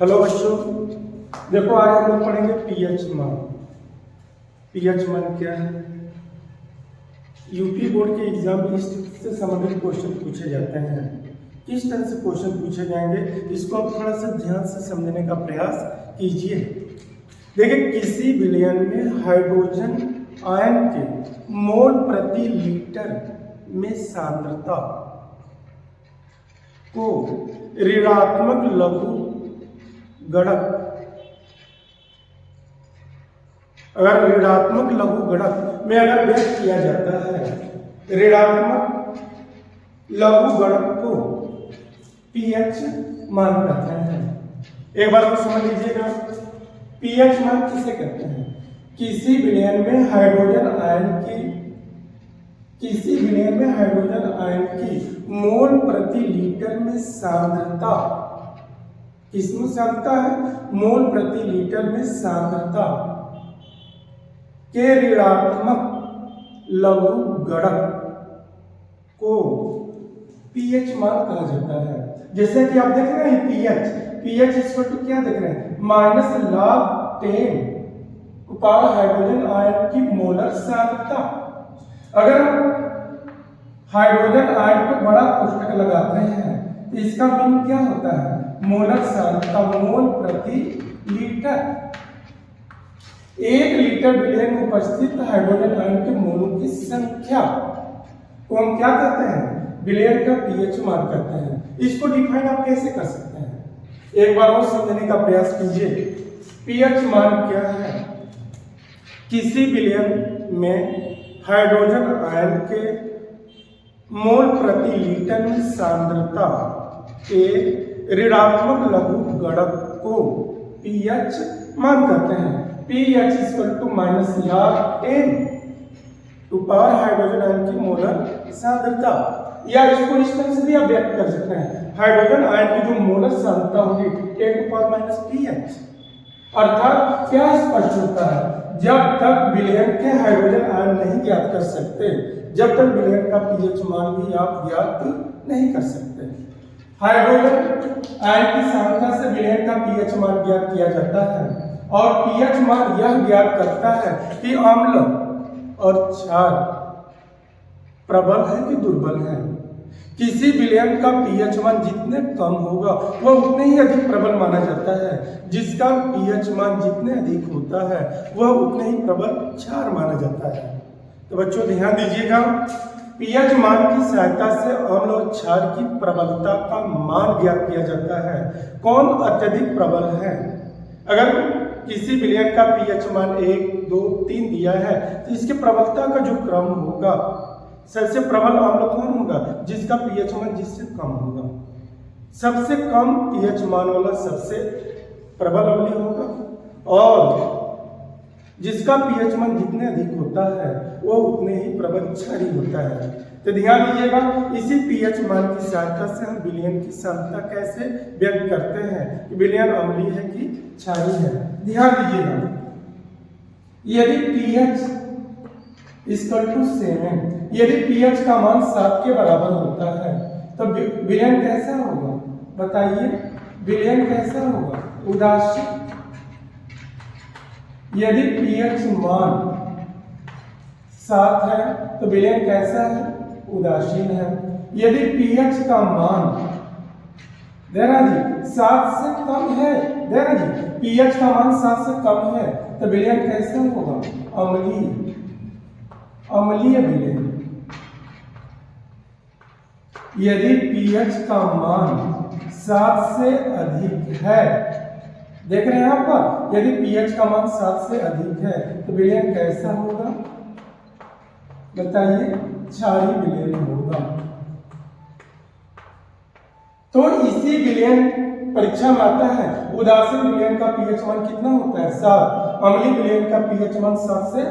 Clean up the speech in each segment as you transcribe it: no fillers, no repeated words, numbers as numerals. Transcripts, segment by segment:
Hello बच्चों, देखो आज हम लोग पढ़ेंगे पीएच मान। पीएच मान क्या है? यूपी बोर्ड के एग्जाम में इस से संबंधित क्वेश्चन पूछे जाते हैं। किस तरह से क्वेश्चन पूछे जाएंगे इसको आप थोड़ा सा ध्यान से समझने का प्रयास कीजिए। देखिए, किसी विलयन में हाइड्रोजन आयन के मोल प्रति लीटर में सांद्रता को ऋणात्मक लघु गणक, अगर ऋणात्मक लघु गणक में अगर व्यक्त किया जाता है, ऋणात्मक लघु गणक को पीएच मान कहते हैं। एक बार को समझ लीजिएगा, पीएच मान किसे कहते हैं? किसी विलयन में हाइड्रोजन आयन की मोल प्रति लीटर में सांद्रता, किसमें सांद्रता है? मोल प्रति लीटर में सांद्रता के ऋणात्मक लघु गणक को पीएच मान कहा जाता है। जैसे कि आप देख रहे हैं पीएच इसको तो क्या देख रहे हैं? -log 10 पावर हाइड्रोजन आयन की मोलर सांद्रता। अगर हाइड्रोजन आयन को बड़ा कोष्टक लगाते हैं तो इसका मीन क्या होता है? मोलर सांद्रता, मोल प्रति लीटर। 1 लीटर विलयन में उपस्थित हाइड्रोजन आयन के मोलों की संख्या को हम क्या कहते हैं? विलयन का पीएच मान कहते हैं। इसको डिफाइन आप कैसे कर सकते हैं? एक बार और समझने का प्रयास कीजिए। पीएच मान क्या है? किसी विलयन में हाइड्रोजन आयन के मोल प्रति लीटर में सांद्रता के ऋणात्मक लघु गणक को पीएच मान कहते हैं। PH -log 10 to power hydrogen ion की मोलर सांद्रता, या इसको इस तरह से भी आप व्यक्त कर सकते हैं, हाइड्रोजन आयन की जो मोलर सांद्रता होगी 10⁻⁻ पीएच। अर्थात क्या स्पष्ट होता है? जब तक विलयन के हाइड्रोजन आयन नहीं ज्ञात कर सकते, जब तक विलयन का पीएच मान भी आप ज्ञात नहीं कर सकते। हाइड्रोजन आयन की सांद्रता से विलयन का पीएच मान ज्ञात किया जाता है, और पीएच मान यह ज्ञात करता है कि अम्ल और क्षार प्रबल है कि दुर्बल है। किसी विलयन का पीएच मान जितने कम होगा वह उतने ही अधिक प्रबल माना जाता है, जिसका पीएच मान जितने अधिक होता है वह उतने ही प्रबल क्षार माना जाता है। तो बच्चों ध्यान दीजिएगा, पीएच मान की सहायता से अम्ल और क्षार की प्रबलता का मान ज्ञात किया जाता है। कौन अत्यधिक प्रबल है? अगर किसी विलयन का पीएच मान 1, 2, 3 दिया है तो इसके प्रबलता का जो क्रम होगा, सबसे प्रबल अम्ल कौन होगा? जिसका पीएच मान जिससे कम होगा। सबसे कम पीएच मान वाला सबसे प्रबल अम्लीय होगा, और जिसका पीएच मान जितने अधिक होता है वो उतने ही प्रबल क्षारी होता है। तो ध्यान दीजिएगा, इसी पीएच मान की सहायता से हम विलयन की सांद्रता कैसे व्यक्त करते हैं कि विलयन अम्लीय है कि क्षारी है। ध्यान दीजिएगा, यदि pH = 7, यदि pH का मान 7 के बराबर होता है तो विलयन कैसा होगा? बताइए, विलयन कैसा होगा? उदासीन। यदि pH मान 7 है तो विलयन कैसा है? उदासीन है। यदि pH का मान देना जी 7 से कम है, देना जी pH का मान 7 से कम है तो विलयन कैसा होगा? अम्लीय, अम्लीय विलयन। यदि pH का मान 7 से अधिक है, देख रहे हैं यहाँ पर, यदि pH का मान 7 से अधिक है तो विलयन कैसा होगा? बताइए, क्षारी विलयन होगा। तो इसी विलयन परीक्षा में आता है, उदासीन विलयन का पीएच मान कितना होता है? 7। अम्लीय विलयन का पीएच मान 7 से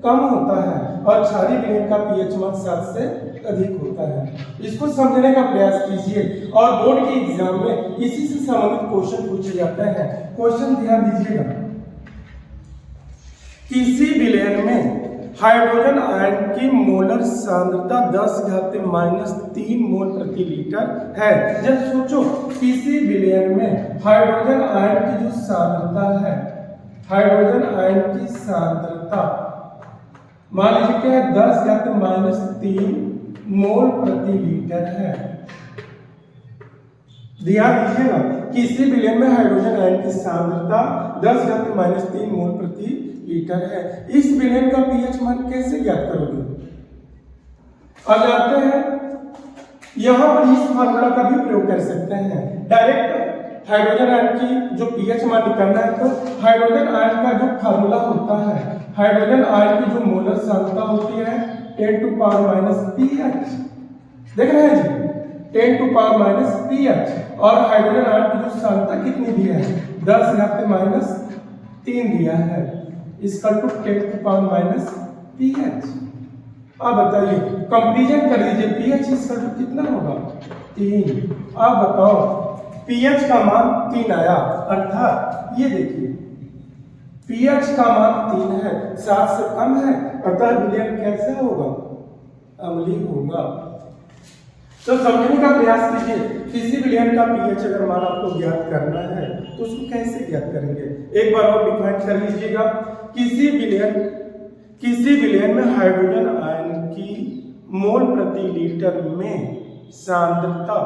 कम होता है, और क्षारीय विलयन का पीएच मान 7 से अधिक होता है। इसको समझने का प्रयास कीजिए, और बोर्ड के एग्जाम में इसी से संबंधित क्वेश्चन पूछे जाते हैं। क्वेश्चन ध्यान दीजिएगा, किसी विलयन में हाइड्रोजन आयन की मोलर सांद्रता 10⁻³ मोल प्रति लीटर है। जब सोचो किसी विलयन विलयन में हाइड्रोजन आयन की जो सांद्रता है, हाइड्रोजन आयन की सांद्रता मान लीजिए क्या है, 10⁻³ मोल प्रति लीटर है। ध्यान दीजिएगा, किसी विलयन में हाइड्रोजन आयन की सांद्रता 10⁻³ मोल प्रति लीटर है। इस विलयन का पीएच मान कैसे ज्ञात करोगे? अब जानते हैं, यहां पर इस फार्मूला का भी प्रयोग कर सकते हैं। डायरेक्ट हाइड्रोजन आयन की जो पीएच मान निकालना है तो हाइड्रोजन आयन का जो फार्मूला होता है, हाइड्रोजन आयन की जो मोलर सांद्रता होती है 10⁻⁻pH, देख रहे हैं जी, 10⁻⁻pH, और हाइड्रोजन आयन की जो सांद्रता कितनी दी है, 10⁻³ दिया है, इसका टू 10⁻⁻pH। अब बताइए, कंपैरिजन कर लीजिए, pH इसका टू कितना होगा, 3। अब बताओ pH का मान 3 आया, अर्थात ये देखिए pH का मान 3 है, 7 से कम है, अतः विलयन कैसा होगा, अम्लीय होगा। तो समझने का प्रयास कीजिए, किसी विलयन का पीएच अगर मान आपको ज्ञात करना है तो उसको कैसे ज्ञात करेंगे, एक बार और डिफाइन कर लीजिएगा। किसी विलयन में हाइड्रोजन आयन की मोल प्रति लीटर में सांद्रता,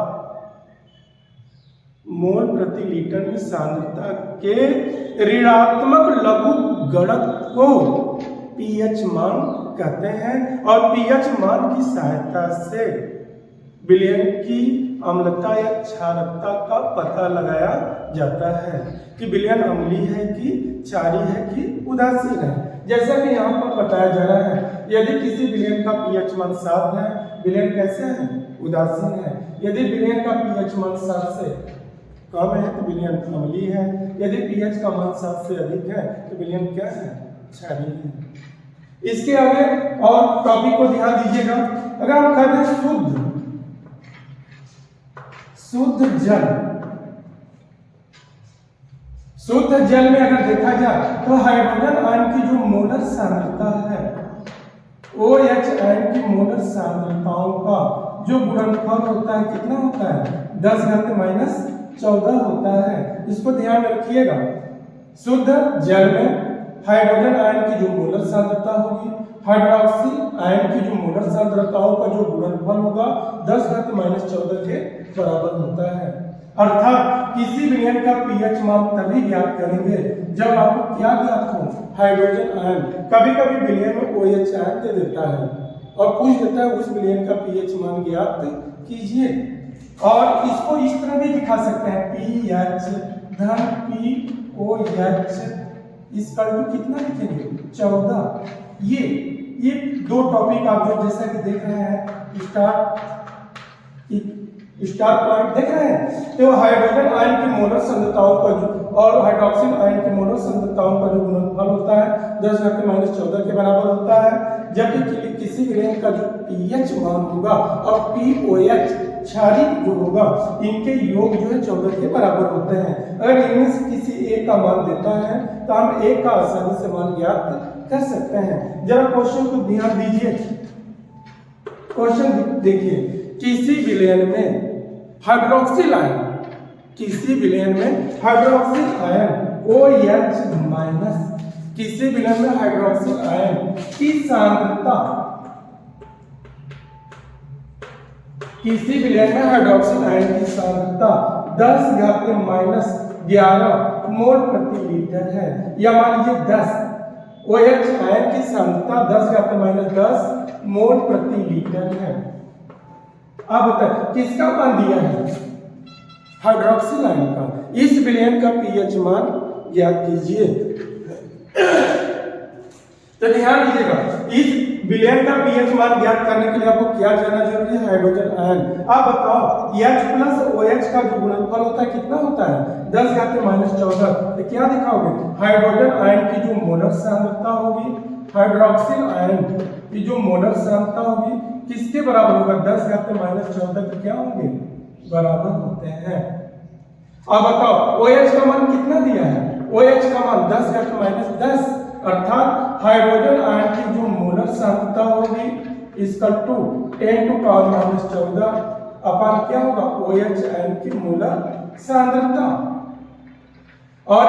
मोल प्रति लीटर में सांद्रता के ऋणात्मक लघुगणक को पीएच मान कहते हैं, और पीएच मान की सहायता से विलयन की अम्लता या क्षारकता का पता लगाया जाता है कि विलयन अम्लीय है कि क्षारीय है कि उदासीन है। जैसा कि यहाँ पर बताया जा रहा है, यदि किसी विलयन का पीएच मान 7 है, विलयन कैसे है, उदासीन है। यदि विलयन का पीएच मान 7 से कम है तो विलयन अम्लीय है, यदि पीएच का मान 7 से अधिक है तो विलयन क्या है, क्षारीय है। इसके आगे और टॉपिक को ध्यान दीजिएगा, अगर हम कहते हैं शुद्ध जल में अगर देखा जाए तो हाइड्रोजन आयन की जो मोलर सांद्रता है, OH आयन की मोलर सांद्रताओं का जो गुणनफल होता है कितना होता है, 10⁻⁻14 होता है। इसको ध्यान में रखिएगा, शुद्ध जल में हाइड्रोजन आयन की जो मोलर सांद्रता होगी, हाइड्रोक्सी आयन की जो मोलर सांद्रताओं का जो गुणनफल होगा 10⁻14 के बराबर होता है। अर्थात किसी विलयन का पीएच मान तभी ज्ञात करेंगे जब आपको क्या ज्ञात हो, हाइड्रोजन आयन। कभी कभी विलयन में OH आयन दे देता है और पूछ देता है उस विलयन का पीएच मान ज्ञात कीजिए, और इसको इस तरह भी दिखा सकते हैं, pH धन POH, इसका कितना लिखेंगे, 14। ये दो टॉपिक आप जो जैसा कि देख रहे हैं, स्टार पॉइंट देख रहे हैं, तो हाइड्रोजन आयन की मोलर सांद्रताओं का जो और हाइड्रोक्सिल आयन की मोलर सांद्रताओं का जो गुणनफल होता है 10⁻14 के बराबर होता है, जबकि किसी विलयन का जो पीएच मान होगा और POH क्षारीय जो होगा, इनके योग जो है 14 के बराबर होते हैं। अगर इनमें से किसी एक का मान देता है तो हम एक का आसानी से मान ज्ञात कर सकते हैं। जरा क्वेश्चन को ध्यान दीजिए, क्वेश्चन देखिए, किसी विलयन में हाइड्रोक्सिल आयन, किसी विलयन में हाइड्रोक्सिल आयन OH-, किसी विलयन में हाइड्रोक्सिल आयन की सांद्रता, किसी विलयन में हाइड्रोक्सिल आयन की सांद्रता 10⁻11 मोल प्रति लीटर है, या मान लीजिए 10, OH आयन की सांद्रता 10⁻10 मोल प्रति लीटर है। अब बताइए किसका मान दिया है, हाइड्रोक्सिल आयन का। इस विलयन का पीएच मान ज्ञात कीजिए। तो ध्यान दीजिएगा, इस विलयन का पीएच मान ज्ञात करने के लिए आपको क्या जानना जरूरी है, हाइड्रोजन आयन। आप बताओ H+OH का जो गुणनफल होता है कितना होता है, 10⁻14। तो क्या दिखाओगे, हाइड्रोजन आयन की जो मोलर सांद्रता होगी, हाइड्रोक्सिल आयन की जो मोलर सांद्रता होगी किसके बराबर होगा, 10⁻14 के क्या होंगे, बराबर होते हैं। अब बताओ OH का मान कितना दिया है, OH का मान 10⁻10, अर्थात हाइड्रोजन आयन की जो मोलर सांद्रता होगी इसका 10⁻14 अपन क्या होगा, OH आयन की मोलर सांद्रता। और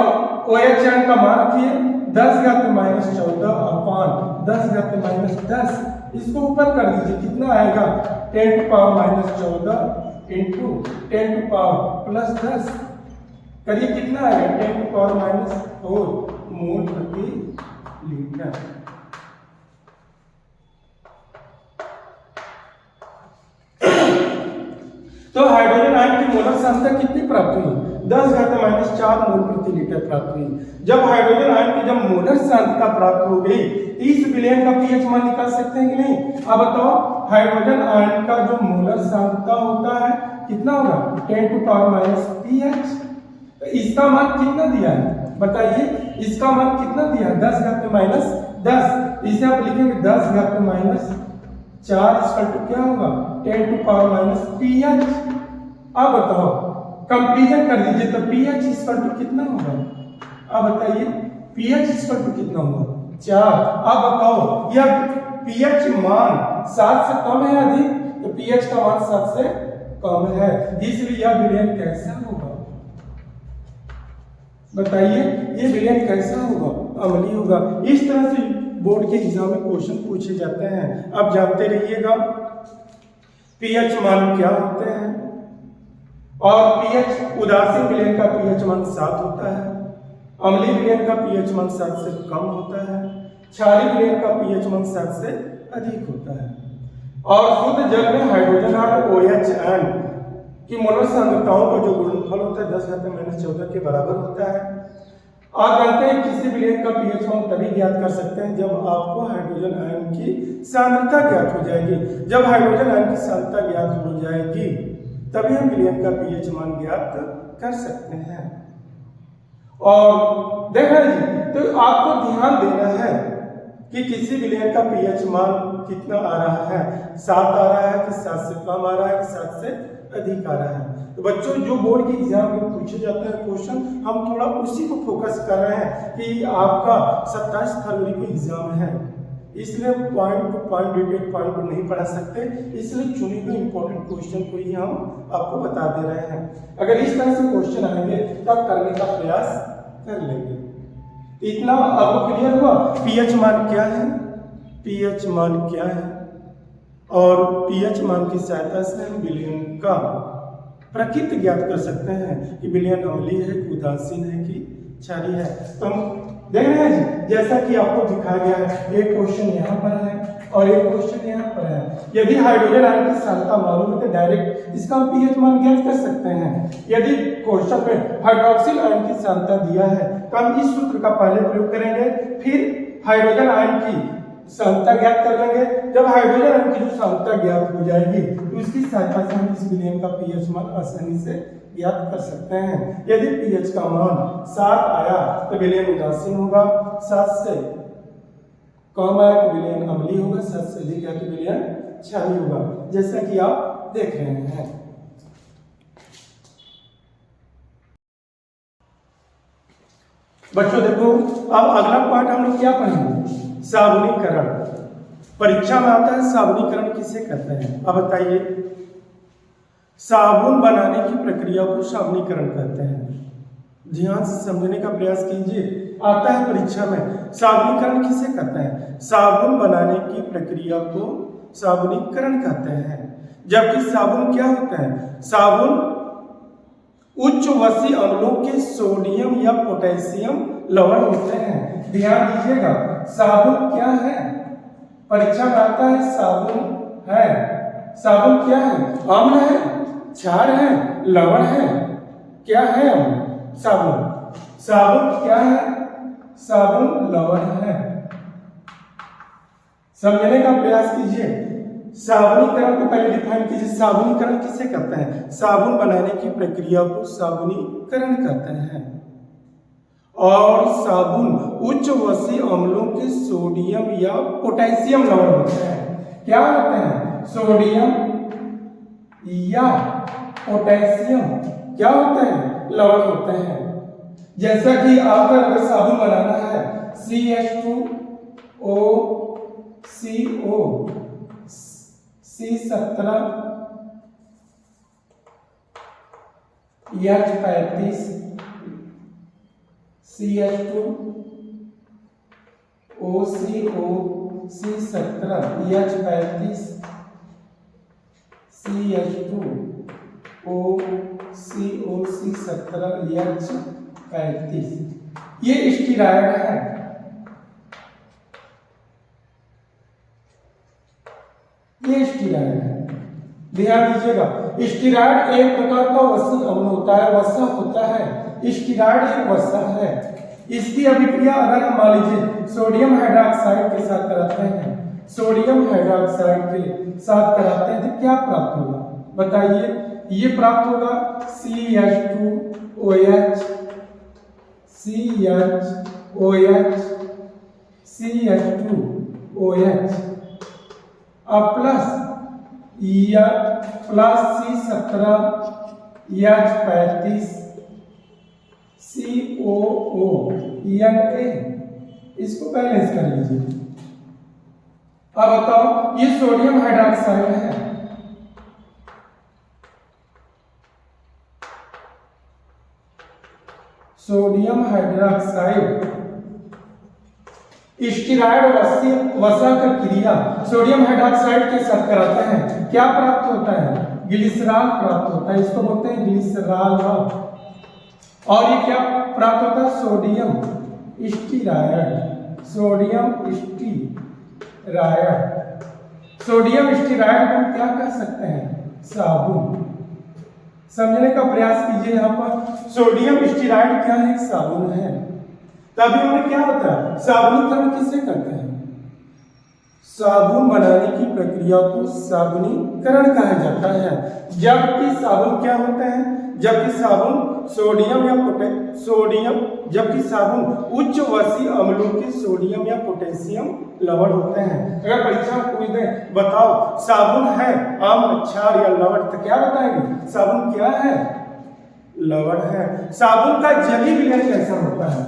OH का मान रखिए 10⁻⁻14 अपान 10⁻−10। इसको ऊपर कर दीजिए, कितना आएगा 10⁻14 इंटू 10⁻+10 करिए, कितना आएगा 10⁻4 मोल प्रति लीटर। तो हाइड्रोजन आयन की मोलर सांद्रता कितनी प्राप्त हुई? 10⁻⁻4 मोल प्रति लीटर प्राप्त हुई। जब हाइड्रोजन आयन की जब मोलर सांद्रता प्राप्त हो गई, इस विलयन का पीएच मान निकाल सकते हैं कि नहीं? अब बताओ, हाइड्रोजन आयन का जो मोलर सांद्रता होता है कितना होगा 10⁻⁻pH। इसका मान कितना दिया है बताइए, इसका मान कितना दिया है 10⁻10। इसे आप लिखेंगे 10⁻4 इसका क्या होगा 10⁻pH। अब बताओ कंपैरिजन कर दीजिए, तो pH इसका कितना होगा? अब बताइए pH इसका कितना होगा 4। अब बताओ यह pH मान 7 से कम है अधिक? तो pH का मान 7 से कम है, इसलिए यह विलयन कैसा होगा बताइए? ये विलयन कैसा होगा? अम्लीय होगा। इस तरह से बोर्ड के एग्जाम में क्वेश्चन पूछे जाते हैं। अब जानते रहिएगा पीएच मान क्या होते हैं। और पीएच उदासीन विलयन का पीएच मान 7 होता है, अम्लीय विलयन का पीएच मान 7 से कम होता है, क्षारीय विलयन का पीएच मान 7 से अधिक होता है। और शुद्ध जल में हाइड्रोजन और OH की मोलर सांद्रताओं का जो गुणनफल होता है 10⁻⁻14 के बराबर होता है। आप जानते हैं किसी विलयन का पीएच मान तभी ज्ञात कर सकते हैं जब आपको हाइड्रोजन आयन की सांद्रता ज्ञात हो जाएगी। जब हाइड्रोजन आयन की सांद्रता ज्ञात हो जाएगी तभी हम विलयन का पीएच मान ज्ञात कर सकते हैं। और देखा जी, तो आपको ध्यान देना है कि किसी विलयन का पीएच मान कितना आ रहा है, 7 आ रहा है कि 7 से कम आ रहा है कि 7 से अधिक आ रहा है। तो बच्चों जो बोर्ड के एग्जाम में पूछे जाते हैं क्वेश्चन, हम थोड़ा उसी को फोकस कर रहे हैं कि आपका 27 फरवरी को एग्जाम है, इसलिए point two point detail point को नहीं पढ़ा सकते, इसलिए चुने हुए इंपॉर्टेंट क्वेश्चन को ही हम आपको बता दे रहे हैं। अगर इस तरह से क्वेश्चन आएंगे तब करने का प्रयास कर लेंगे। इतना आपको क्लियर हुआ पीएच मान क्या है, पीएच मान क्या है, और पीएच मान की सहायता से हम विलयन का प्रकृति ज्ञात कर सकते हैं कि विलयन अम्लीय है, उदासीन है कि क्षारीय है। तो हम देख रहे हैं जी, जैसा कि आपको दिखाया गया है, एक क्वेश्चन यहाँ पर है और एक क्वेश्चन यहाँ पर है। यदि हाइड्रोजन आयन की सांद्रता मालूम है तो डायरेक्ट इसका हम पीएच मान ज्ञात कर सकते हैं। यदि क्वेश्चन में हाइड्रोक्सिल आयन की सांद्रता दिया है तो हम इस सूत्र का पहले प्रयोग करेंगे, फिर हाइड्रोजन आयन की सांद्रता ज्ञात कर लेंगे। जब हाइड्रोजन आयन की जो सांद्रता ज्ञात हो जाएगी तो इसकी सहायता से हम इस विलयन का पीएच मान आसानी से ज्ञात कर सकते हैं। यदि पीएच का मान 7 आया तो विलयन उदासीन होगा, 7 से कम आया तो विलयन अम्लीय होगा, 7 से अधिक आया तो विलयन क्षारीय होगा, जैसा कि आप देख रहे हैं। बच्चों देखो, अब अगला पार्ट हम लोग क्या पढ़ेंगे, साबुनीकरण। परीक्षा में आता है साबुनीकरण किसे कहते हैं? अब बताइए, साबुन बनाने की प्रक्रिया को साबुनीकरण कहते हैं। ध्यान से समझने का प्रयास कीजिए, आता है परीक्षा में साबुनीकरण किसे कहते हैं? साबुन बनाने की प्रक्रिया को साबुनीकरण कहते हैं। जबकि साबुन क्या होता है? साबुन उच्च वसी अम्लों के सोडियम या पोटेशियम लवण होते हैं। ध्यान दीजिएगा, साबुन क्या है? परीक्षा में आता है साबुन है, साबुन क्या है? अम्ल है, क्षार है, लवण है, क्या है अम्ल? साबुन। साबुन क्या है? साबुन लवण है। समझने का प्रयास कीजिए। साबुनीकरण को पहले डिफाइन कीजिए, साबुनीकरण किसे कहते हैं? साबुन बनाने की प्रक्रिया को साबुनीकरण कहते हैं। और साबुन उच्च वसी अम्लों के सोडियम या पोटेशियम लवण होते हैं। क्या होते हैं? सोडियम या पोटेशियम क्या होते हैं? लवण होते हैं। जैसा कि आपका अगर साबुन बनाना है CH2O CO C17 H35 CH2 OCO-17 H35 CH2 OCO-17 H35 ये स्टीराइड है। ये स्टीराइड है, ध्यान दीजिएगा। स्टीराइड एक प्रकार का वसा अम्ल होता है, वसा होता है। स्टीराइड एक वसा है। इसकी अभिक्रिया अगर हम मान लीजिए सोडियम हाइड्रोक्साइड के साथ कराते हैं, सोडियम हाइड्रोक्साइड के साथ कराते हैं तो क्या प्राप्त होगा बताइए? ये प्राप्त होगा CH2OH CH2OH अब प्लस C17H35 COO इसको बैलेंस कर लीजिए। अब बताओ, ये सोडियम हाइड्रोक्साइड है, सोडियम हाइड्रोक्साइड स्टीराइड वसा का क्रिया सोडियम हाइड्रोक्साइड के साथ कराते हैं, क्या प्राप्त होता है? ग्लिसरॉल प्राप्त होता है, इसको बोलते हैं ग्लिसरॉल। और ये क्या प्राप्त होता है? Sodium steroid. सोडियम स्टीराइड को हम क्या कह सकते हैं? साबुन। समझने का प्रयास कीजिए। यहाँ पर सोडियम स्टीराइड क्या है? साबुन है। तभी हमने क्या बताया, साबुनीकरण किसे कहते हैं? साबुन बनाने की प्रक्रिया को साबुनीकरण कहा जाता है। जबकि साबुन क्या होते हैं? जबकि साबुन जबकि साबुन उच्च वसी अम्लों के सोडियम या पोटेशियम लवण होते हैं। अगर परीक्षा में पूछ दे बताओ साबुन है अम्ल, क्षार या लवण, तो क्या बताएंगे? साबुन क्या है? लवण है। साबुन का जलीय विलयन कैसा होता है?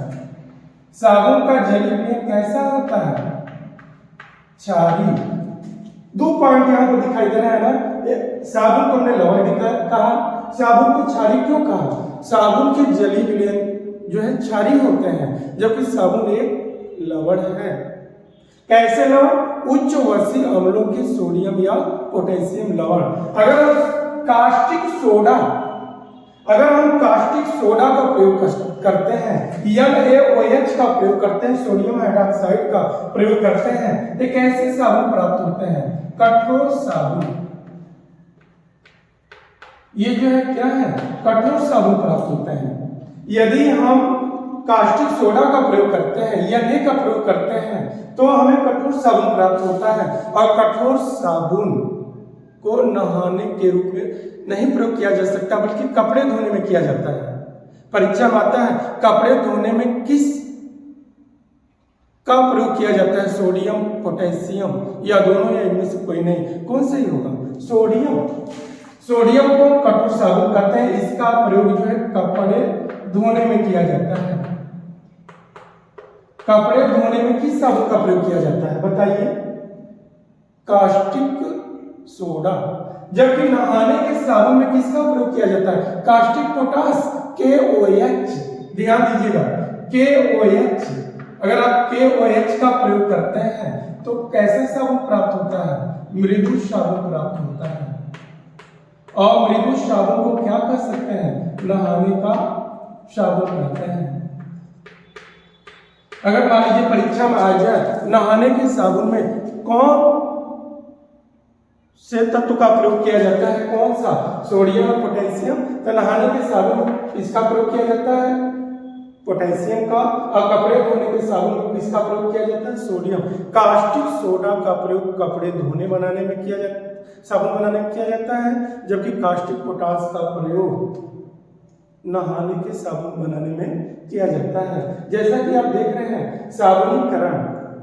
साबुन का जलीय विलयन कैसा होता है? क्षारीय। 2 पॉइंट यहाँ पर दिखाई दे रहा है ना। साबुन को हमने लवण भी कहा, साबुन को क्षारीय क्यों कहा? साबुन के जलीय विलयन जो है क्षारीय होते हैं, जबकि साबुन एक लवण है। कैसे लवण? उच्च वसी अम्लों के सोडियम या पोटेशियम लवण। अगर हम कास्टिक सोडा का प्रयोग करते हैं, NaOH का प्रयोग करते हैं, सोडियम हाइड्रोक्साइड का प्रयोग करते हैं, तो कैसे साबुन प्राप्त होते हैं? कठोर साबुन। ये जो है क्या है? कठोर साबुन प्राप्त होते हैं। यदि हम कास्टिक सोडा का प्रयोग करते हैं, Na का प्रयोग करते हैं, तो हमें कठोर साबुन प्राप्त होता है। और कठोर साबुन को नहाने के रूप में नहीं प्रयोग किया जा सकता, बल्कि कपड़े धोने में किया जाता है। परीक्षा में आता है कपड़े धोने में किस का प्रयोग किया जाता है? सोडियम, पोटेशियम या दोनों, या इनमें से कोई नहीं? कौन सही होगा? सोडियम को कठोर साबुन कहते हैं। इसका प्रयोग जो है कपड़े धोने में किया जाता है। कपड़े धोने में किस साबुन का प्रयोग किया जाता है बताइए? Caustic soda. जबकि नहाने के साबुन में किसका प्रयोग किया जाता है? Caustic potash, KOH। ध्यान दीजिएगा, KOH। अगर आप KOH का प्रयोग करते हैं तो कैसे साबुन प्राप्त होता है? मृदु साबुन प्राप्त होता है। और मृदु साबुन को क्या कह सकते हैं? नहाने का साबुन कहते हैं। अगर मान लीजिए परीक्षा में आ जाए नहाने के साबुन में कौन से तत्व का प्रयोग किया जाता है? कौन सा? सोडियम और पोटेशियम। तो नहाने के साबुन इसका प्रयोग किया जाता है, पोटेशियम का। और कपड़े धोने के साबुन में किसका प्रयोग किया जाता है? सोडियम। कास्टिक सोडा का प्रयोग कपड़े धोने बनाने में किया जाता है, साबुन बनाने में किया जाता है, जबकि कास्टिक पोटास का प्रयोग नहाने के साबुन बनाने में किया जाता है। जैसा कि आप देख रहे हैं साबुनीकरण,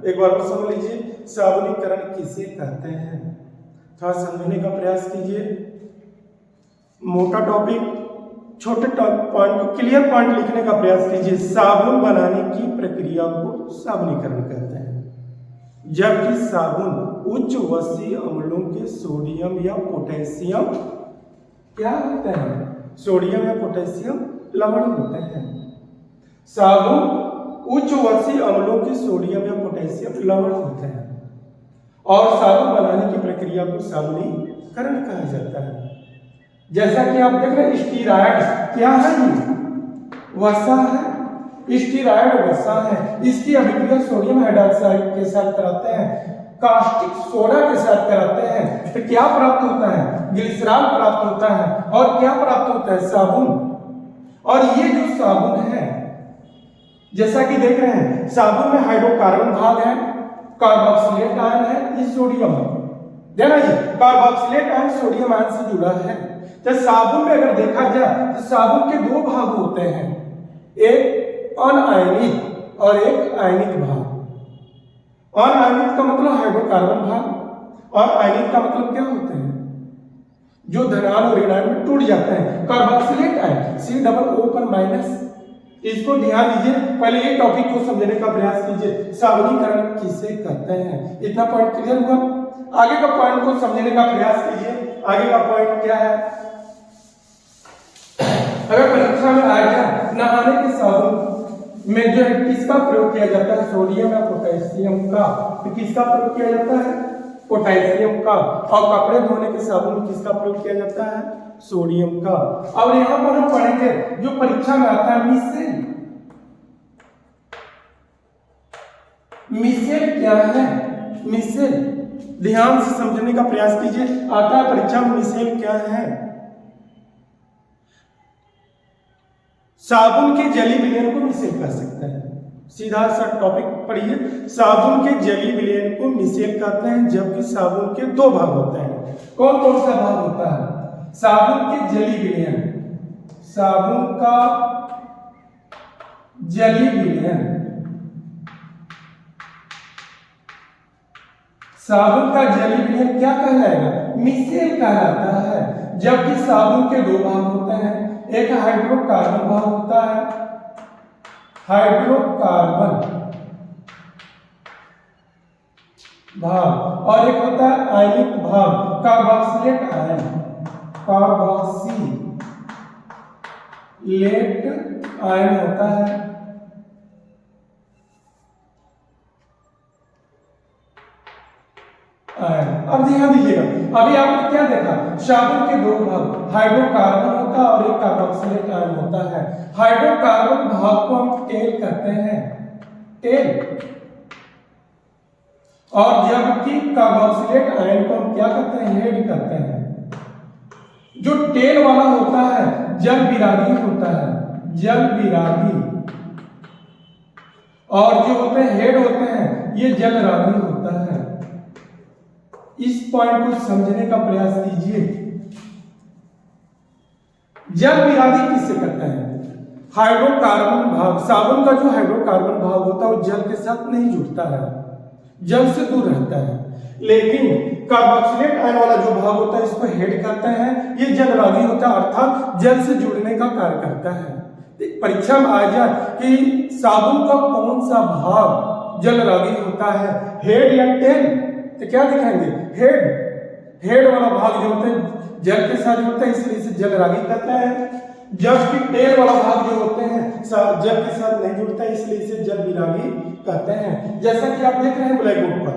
एक बार और समझ लीजिए साबुनीकरण किसे कहते हैं? थोड़ा समझने का प्रयास कीजिए। मोटा टॉपिक, छोटे पॉइंट को क्लियर पॉइंट लिखने का प्रयास कीजिए। साबुन बनाने की प्रक्रिया को साबुनीकरण कहते हैं, जबकि साबुन उच्च वसी अम्लों के सोडियम या पोटेशियम क्या होते हैं? सोडियम या पोटेशियम लवण होते हैं। साबुन उच्च वर्षीय अम्लों के सोडियम या पोटेशियम लवण होते हैं और साबुन बनाने की प्रक्रिया को साबुनीकरण कहा जाता है। जैसा कि आप देख रहे हैं स्टीरॉयड क्या है, वसा है, स्टीरॉयड वसा है। इसकी अभिक्रिया सोडियम हाइड्रोक्साइड के साथ कराते हैं, कास्टिक सोडा के साथ कराते हैं, तो क्या प्राप्त होता है, ग्लिसरॉल प्राप्त होता है और क्या प्राप्त होता है, साबुन। और ये जो साबुन है जैसा कि देख रहे हैं साबुन में हाइड्रोकार्बन भाग है, कार्बोक्सिलेट आयन है, ये सोडियम है। देखना जी कार्बोक्सिलेट आयन सोडियम आयन से जुड़ा है। तो साबुन में अगर देखा जाए तो साबुन के दो भाग होते हैं, एक अनआयनिक और एक आयनिक भाग। अनआयनिक का मतलब हाइड्रोकार्बन भाग और आयनिक का मतलब क्या होते हैं, जो धनायन और ऋणायन में टूट जाते हैं। Carboxylate ion C+O। इसको ध्यान दीजिए, पहले ये टॉपिक को समझने का प्रयास कीजिए, साबुनीकरण किसे कहते हैं। इतना पॉइंट क्लियर हुआ। आगे का पॉइंट को समझने का प्रयास कीजिए। आगे का पॉइंट क्या है, अगर परीक्षा में आ गया नहाने के साबुन में जो है किसका प्रयोग किया जाता है, सोडियम या पोटेशियम का, तो किसका प्रयोग किया जाता है, पोटेशियम का। और कपड़े धोने के साबुन में किसका प्रयोग किया जाता है, सोडियम का। और यहां पर हम पढ़ेंगे जो परीक्षा में आता है मिसेल। मिसेल क्या है, मिसेल ध्यान से समझने का प्रयास कीजिए, आता है परीक्षा में मिसेल क्या है। साबुन के जली विलयन को मिसेल कह सकते हैं। सीधा सा टॉपिक पढ़िए, साबुन के जली विलयन को मिसेल कहते हैं, जबकि साबुन के दो भाग होते हैं। कौन कौन सा भाग होता है, साबुन के जली विलयन, साबुन का जली विलयन, साबुन का जली विलयन क्या कहलाएगा, मिसेल कहलाता है। जबकि साबुन के दो भाग होते हैं, एक हाइड्रोकार्बन भाग होता है, हाइड्रोकार्बन भाग, और एक होता है आयनिक भाग, कार्बोक्सिलेट आयन, कार्बोक्सिलेट आयन होता है। अब ध्यान दीजिएगा, अभी आपने क्या देखा, साबुन के दो भाग, हाइड्रोकार्बन होता है और एक कार्बोक्सिलेट आयन होता है। हाइड्रोकार्बन भाग को हम टेल कहते हैं, टेल, और जबकि कार्बोक्सिलेट आयन को हम क्या कहते हैं, हेड कहते हैं। जो टेल वाला होता है जल विरागी होता है, जल विरागी, और जो होते हैं हेड होते हैं ये जल रागी होता है। इस पॉइंट को समझने का प्रयास कीजिए। जल विरागी किससे कहते हैं, हाइड्रोकार्बन भाग, साबुन का जो हाइड्रोकार्बन भाग होता है वो जल के साथ नहीं जुड़ता है, जल से दूर रहता है। लेकिन कार्बोक्सिलेट आयन वाला जो भाग होता है इसको हेड कहते हैं, ये जल रागी होता है, अर्थात जल से जुड़ने का कार्य करता है। परीक्षा में आ जाए कि साबुन का कौन सा भाग जल रागी होता है, हेड या टेल, तो क्या दिखाएंगे, हेड। हेड वाला भाग जो होता है जल के साथ जुड़ता है इसलिए इसे जल रागी कहता है। जबकि टेल वाला भाग जो होते हैं जल के साथ नहीं जुड़ता है इसलिए इसे जल विरागी कहते हैं। जैसा कि आप देख रहे हैं ब्लैक बोर्ड पर,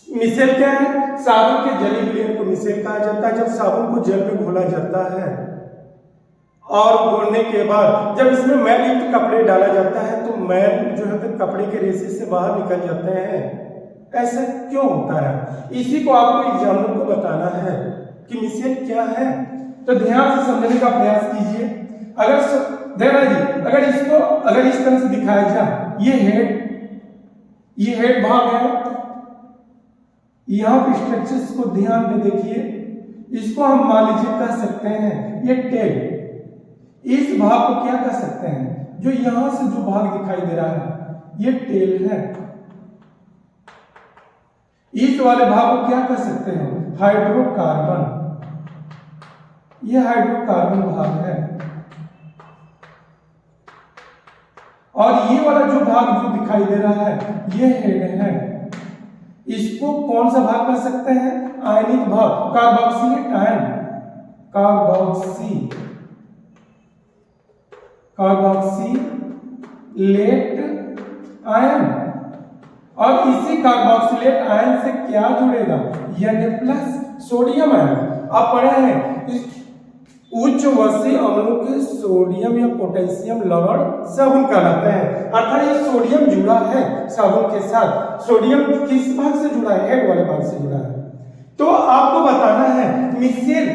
मिसेल क्या है, साबुन के जली विलयन को मिसेल कहा जाता है। जब साबुन को जल में घोला जाता है और घोलने के बाद जब इसमें मैल युक्त कपड़े डाला जाता है तो मैल जो है तो कपड़े के रेशे से बाहर निकल जाते हैं। ऐसा क्यों होता है, इसी को आपको एग्जामिनर को बताना है कि मिसेल क्या है। तो ध्यान से समझने का प्रयास कीजिए। अगर देखना जी, अगर इसको अगर इस तरह से दिखाया जाए, ये हेड भाग है, यहाँ पे स्ट्रक्चर्स को ध्यान में देखिए, इसको हम मान लीजिए कह सकते हैं ये टेल। इस भाग को क्या कह सकते हैं, जो यहां से जो भाग दिखाई दे रहा है ये टेल है। इस वाले भाग को क्या कह सकते हैं, हाइड्रोकार्बन, ये हाइड्रोकार्बन भाग है। और ये वाला जो भाग जो दिखाई दे रहा है ये हेड है। इसको कौन सा भाग कह सकते हैं, आयनिक भाग, कार्बोक्सिलेट आयन, कार्बोक्सिलेट आयन, और इसी कार्बोक्सिलेट आयन से क्या जुड़ेगा, Na+ सोडियम आयन। आप पढ़े हैं उच्च वसीय अम्लों के सोडियम या पोटेशियम लवण साबुन कहलाते हैं। अर्थात ये सोडियम जुड़ा है साबुन के साथ। सोडियम किस भाग से जुड़ा है, हेड वाले भाग से जुड़ा है। तो आपको बताना है मिसेल,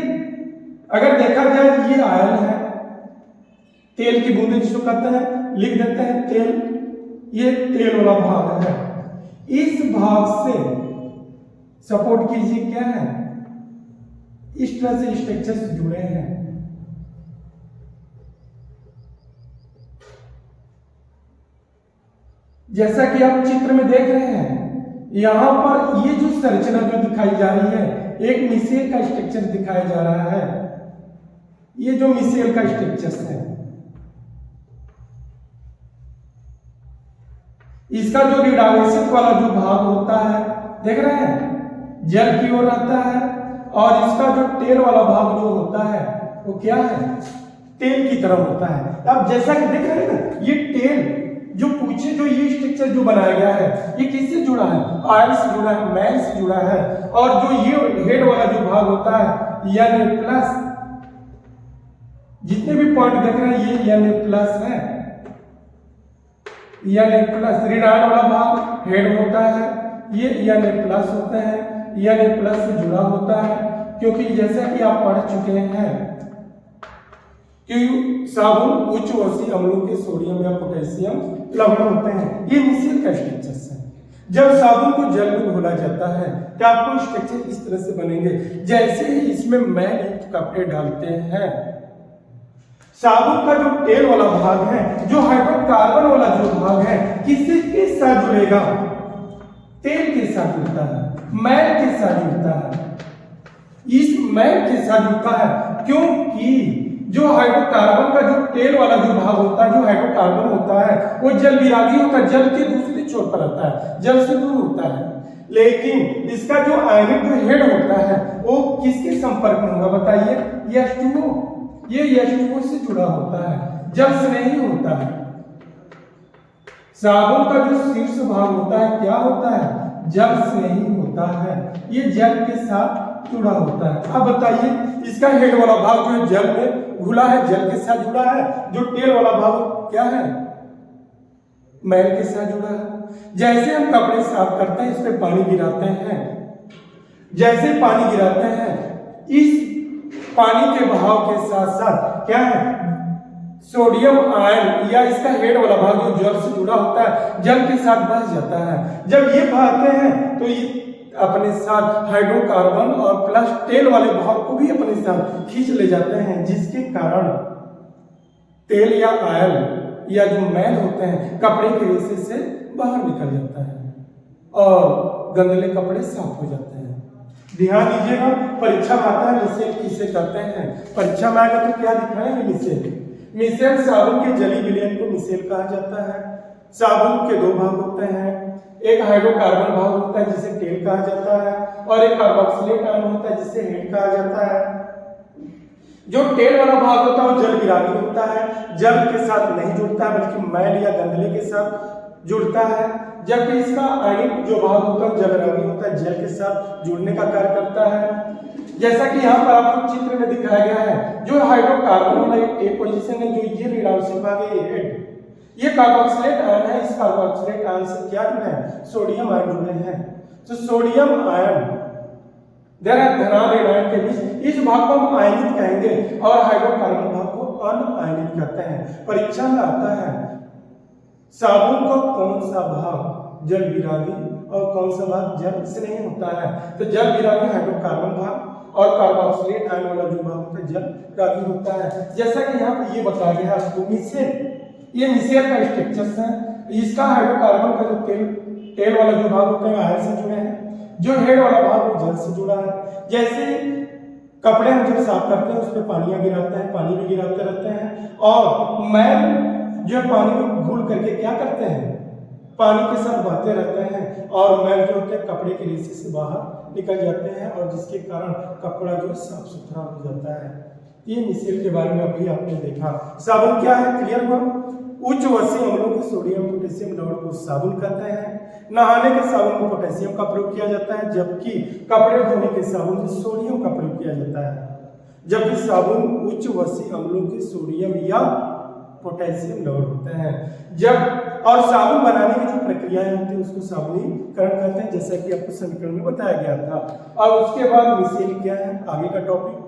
अगर देखा जाए ये आयन है, तेल की बूंदें जिसको कहते हैं, लिख देते हैं तेल, ये तेल वाला भाग है। इस भाग से सपोर्ट कीजिए क्या है, इस तरह से स्ट्रक्चर से जुड़े हैं। जैसा कि आप चित्र में देख रहे हैं, यहां पर ये जो संरचना जो दिखाई जा रही है, एक मिसेल का स्ट्रक्चर दिखाया जा रहा है। ये जो मिसेल का स्ट्रक्चर है, इसका जो ऋणावेशित वाला जो भाग होता है, देख रहे हैं, जल की ओर रहता है, और इसका जो टेल वाला भाग जो होता है वो क्या है, तेल की तरह होता है। अब जैसा कि देख रहे हैं ना, ये टेल जो पीछे जो ये स्ट्रक्चर जो बनाया गया है, ये किससे जुड़ा है, आयन से जुड़ा है, मैल से जुड़ा है। और जो ये हेड वाला जो भाग होता है Na+, जितने भी पॉइंट देख रहे हैं ये Na+ है। Na+ ऋणायन वाला भाग हेड होता है, ये Na+ होता है, Na+ से जुड़ा होता है। क्योंकि जैसा कि आप पढ़ चुके हैं कि साबुन उच्च वसीय अम्लों के सोडियम या पोटेशियम लवण होते हैं। ये मिसेल का स्ट्रक्चर है। जब साबुन को जल में घोला जाता है तो आपको स्ट्रक्चर इस तरह से बनेंगे। जैसे ही इसमें मैल युक्त कपड़े डालते हैं, साबुन का जो तेल वाला भाग है, जो हाइड्रोकार्बन वाला जो भाग है, किसके साथ जुड़ेगा, तेल के साथ जुड़ता है, मैल के साथ जुड़ता है। इस मैल के साथ जुड़ता है क्योंकि जो हाइड्रोकार्बन का जो तेल वाला जो भाग होता है, जो हाइड्रोकार्बन होता है, वो जल विरागी होता है, जल के दूसरे छोर पर रहता है, जल से दूर होता है। लेकिन इसका जो आयनिक जो हेड होता है वो किसके संपर्क में होगा बताइए, H2O। ये H2O से जुड़ा होता है, जल से नहीं होता है। साबुन का जो शीर्ष भाग होता है क्या होता है, जल से नहीं होता है, ये जल के साथ जुड़ा होता है। अब बताइए इसका हेड वाला भाग जो है जल में घुला है, जल के साथ जुड़ा है। जो टेल वाला भाग क्या है, मैल के साथ जुड़ा है। जैसे हम कपड़े साफ करते हैं, इस पे पानी गिराते हैं, जैसे पानी गिराते हैं, इस पानी के बहाव के साथ साथ क्या है, सोडियम आयन या इसका हेड वाला भाग जो जल से जुड़ा होता है, जल के साथ बह जाता है। जब ये बहते हैं तो ये अपने साथ हाइड्रोकार्बन और प्लस तेल वाले भाग को भी अपने साथ खींच ले जाते हैं, जिसके कारण तेल या आयल या जो मैल होते हैं कपड़े के रेशे से बाहर निकल जाता है और गंदले कपड़े साफ हो जाते हैं। ध्यान दीजिएगा, परीक्षा में आता है मिसेल किसे कहते हैं। परीक्षा में आएगा तो क्या दिखाएंगे, मिसेल। मिसेल साबुन के जली विलयन को मिसेल कहा जाता है। साबुन के दो भाग होते हैं, एक हाइड्रोकार्बन भाग होता है जिसे टेल कहा जाता है, और एक कार्बोक्सिलेट आयन होता है जिसे हेड कहा जाता है। जो टेल वाला भाग होता है वो जल विरागी होता है, जल के साथ नहीं जुड़ता है बल्कि मैल या गंदले के साथ जुड़ता है। जबकि इसका आयनिक जो भाग होता है जल विरागी होता है, जल के साथ जुड़ने का कार्य करता है। जैसा कि यहाँ पर आपको चित्र में दिखाया गया है, जो हाइड्रोकार्बन वाला ए पोजीशन है, जो ये ऋणावेशित भाग है, ये हेड, ये कार्बोक्सिलेट आयन है। इस कार्बोक्सिलेट आयन से क्या जुड़े हैं, सोडियम आयन जुड़े हैं। तो सोडियम आयन धनायन आयन के बीच इस भाग को हम आयनित कहेंगे और हाइड्रोकार्बन भाग को अनआयनित कहते हैं। परीक्षा में आता है साबुन का कौन सा भाग जल विरागी और कौन सा भाग जल से नहीं होता है। तो जल विरागी हाइड्रोकार्बन भाग और कार्बोक्सिलेट आयन वाला जो भाग होता है जल विरागी होता है। जैसा कि यहाँ पे ये बताया गया आपको, मिसेल, ये मिसेल का स्ट्रक्चर है। इसका हाइड्रोकार्बन का जो तेल वाला जो भाग होता है आयन से जुड़े हैं, जो हेड वाला भाग वो जल से जुड़ा है। जैसे कपड़े हम जब साफ करते हैं उस पर पानियां गिराते हैं, पानी भी गिराते रहते हैं, और मैल जो पानी में घुल करके क्या करते हैं, पानी के साथ बहते रहते हैं, और मैल जो होते हैं कपड़े के रेशे से बाहर निकल जाते हैं, और जिसके कारण कपड़ा जो साफ सुथरा हो जाता है। ये मिसेल के बारे में अभी आपने देखा। साबुन क्या है, क्लियर हुआ? उच्च वसी अम्लों के सोडियम पोटेशियम लवण को साबुन कहते हैं। नहाने के साबुन में पोटेशियम का प्रयोग किया जाता है, जबकि कपड़े धोने के साबुन में सोडियम का प्रयोग किया जाता है। जबकि साबुन उच्च वसी अम्लों के सोडियम या पोटेशियम लवण होते हैं। जब और साबुन बनाने की जो प्रक्रियाएं होती है उसको साबुनीकरण कहते हैं, जैसा कि आपको समीकरण में बताया गया था। और उसके बाद मिसेल क्या है, आगे का टॉपिक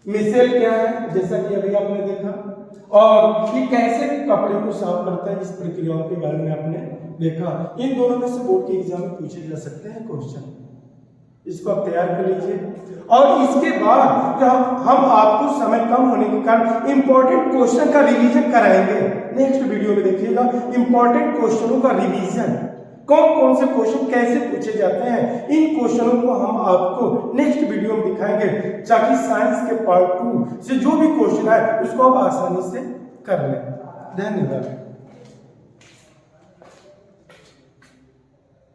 मिसेल क्या है, जैसा कि अभी आपने देखा, और ये कैसे कपड़े को साफ करता है, इस प्रक्रियाओं के बारे में आपने देखा। इन दोनों में से बोर्ड के एग्जाम में पूछे जा सकते हैं क्वेश्चन, इसको आप तैयार कर लीजिए। और इसके बाद हम आपको समय कम होने के कारण इंपॉर्टेंट क्वेश्चन का रिवीजन कराएंगे। नेक्स्ट वीडियो में देखिएगा इंपॉर्टेंट क्वेश्चनों का रिवीजन, कौन कौन से क्वेश्चन कैसे पूछे जाते हैं, इन क्वेश्चनों को हम आपको नेक्स्ट वीडियो में दिखाएंगे, ताकि साइंस के पार्ट 2 से जो भी क्वेश्चन है उसको आप आसानी से कर लें। धन्यवाद।